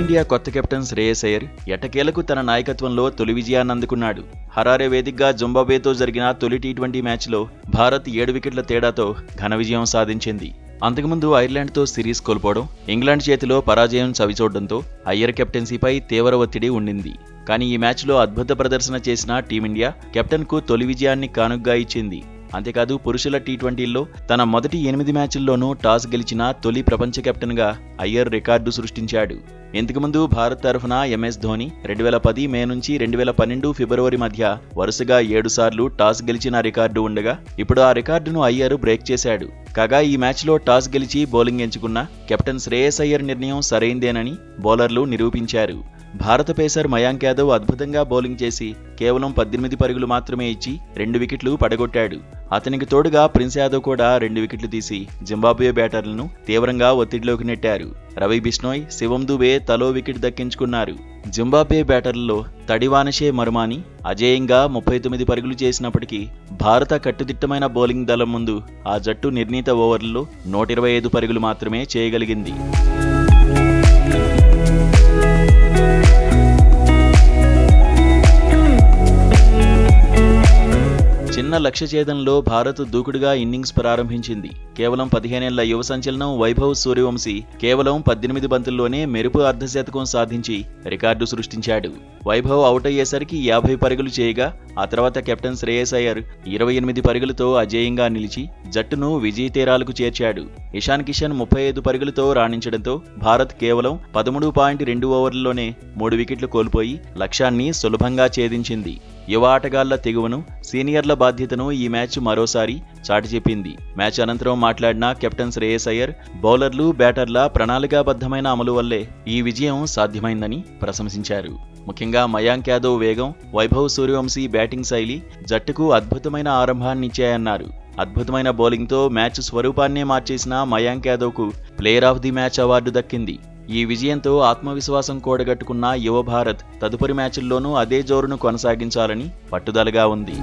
Team India కొత్త captain Shreyas Iyer ఎట్టకేలకు తన నాయకత్వంలో తొలి విజయాన్ని అందుకున్నాడు. హరారే వేదికగా జింబాబ్వేతో జరిగిన తొలి టీ20 మ్యాచ్లో భారత్ 7 వికెట్ల తేడాతో ఘన విజయం సాధించింది. అంతకుముందు ఐర్లాండ్తో సిరీస్ కోల్పోవడం, ఇంగ్లాండ్ చేతిలో పరాజయం చవిచూడడంతో అయ్యర్ కెప్టెన్సీపై తీవ్ర ఒత్తిడి ఉండింది. కానీ ఈ మ్యాచ్లో అద్భుత ప్రదర్శన చేసిన టీమిండియా కెప్టెన్కు తొలి విజయాన్ని కానుగ్గా ఇచ్చింది. అంతేకాదు పురుషుల టీ20లో తన మొదటి 8 మ్యాచ్ల్లోనూ టాస్ గెలిచిన తొలి ప్రపంచ కెప్టెన్గా అయ్యర్ రికార్డు సృష్టించాడు. ఇంతకుముందు భారత్ తరఫున MS ధోని 2010 మే నుంచి 2012 ఫిబ్రవరి మధ్య వరుసగా 7 సార్లు టాస్ గెలిచిన రికార్డు ఉండగా ఇప్పుడు ఆ రికార్డును అయ్యర్ బ్రేక్ చేశాడు. కాగా ఈ మ్యాచ్లో టాస్ గెలిచి బౌలింగ్ ఎంచుకున్న కెప్టెన్ శ్రేయస్ అయ్యర్ నిర్ణయం సరైందేనని బౌలర్లు నిరూపించారు. భారత పేసర్ మయాంక్ యాదవ్ అద్భుతంగా బౌలింగ్ చేసి కేవలం 18 పరుగులు మాత్రమే ఇచ్చి 2 వికెట్లు పడగొట్టాడు. అతనికి తోడుగా ప్రిన్స్ యాదవ్ కూడా 2 వికెట్లు తీసి జింబాబ్వే బ్యాటర్లను తీవ్రంగా ఒత్తిడిలోకి నెట్టారు. రవి బిష్నోయ్, శివం దుబే తలో వికెట్ దక్కించుకున్నారు. జింబాబ్వే బ్యాటర్లలో తడివానషే మరుమాని అజేయంగా 39 పరుగులు చేసినప్పటికీ భారత కట్టుదిట్టమైన బౌలింగ్ దళం ముందు ఆ జట్టు నిర్ణీత ఓవర్లలో 125 పరుగులు మాత్రమే చేయగలిగింది. చిన్న లక్ష్య ఛేదనలో భారత్ దూకుడుగా ఇన్నింగ్స్ ప్రారంభించింది. కేవలం 15 ఏళ్ల యువ సంచలనం వైభవ్ సూర్యవంశీ కేవలం 18 బంతుల్లోనే మెరుపు అర్ధశతకం సాధించి రికార్డు సృష్టించాడు. వైభవ్ అవుట్ అయ్యేసరికి 50 పరుగులు చేయగా ఆ తర్వాత కెప్టెన్ శ్రేయస్ అయ్యర్ 28 పరుగులతో అజేయంగా నిలిచి జట్టును విజయ తీరాలకు చేర్చాడు. ఇషాన్ కిషన్ 35 పరుగులతో రాణించడంతో భారత్ కేవలం 13.2 ఓవర్లలోనే 3 వికెట్లు కోల్పోయి లక్ష్యాన్ని సులభంగా ఛేదించింది. యువ ఆటగాళ్ల తెగువను, సీనియర్ల బాధ్యతను ఈ మ్యాచ్ మరోసారి చాటి చెప్పింది. మ్యాచ్ అనంతరం మాట్లాడిన కెప్టెన్ శ్రేయస్ అయ్యర్ బౌలర్లు, బ్యాటర్ల ప్రణాళికాబద్ధమైన అమలు వల్లే ఈ విజయం సాధ్యమైందని ప్రశంసించారు. ముఖ్యంగా మయాంక్ యాదవ్ వేగం, వైభవ్ సూర్యవంశీ బ్యాటింగ్ శైలి జట్టుకు అద్భుతమైన ఆరంభాన్నిచ్చాయన్నారు. అద్భుతమైన బౌలింగ్తో మ్యాచ్ స్వరూపాన్నే మార్చేసిన మయాంక్ యాదవ్కు player of the match award దక్కింది. ఈ విజయంతో ఆత్మవిశ్వాసం కూడగట్టుకున్న యువ భారత్ తదుపరి మ్యాచ్ల్లోనూ అదే జోరును కొనసాగించాలని పట్టుదలగా ఉంది.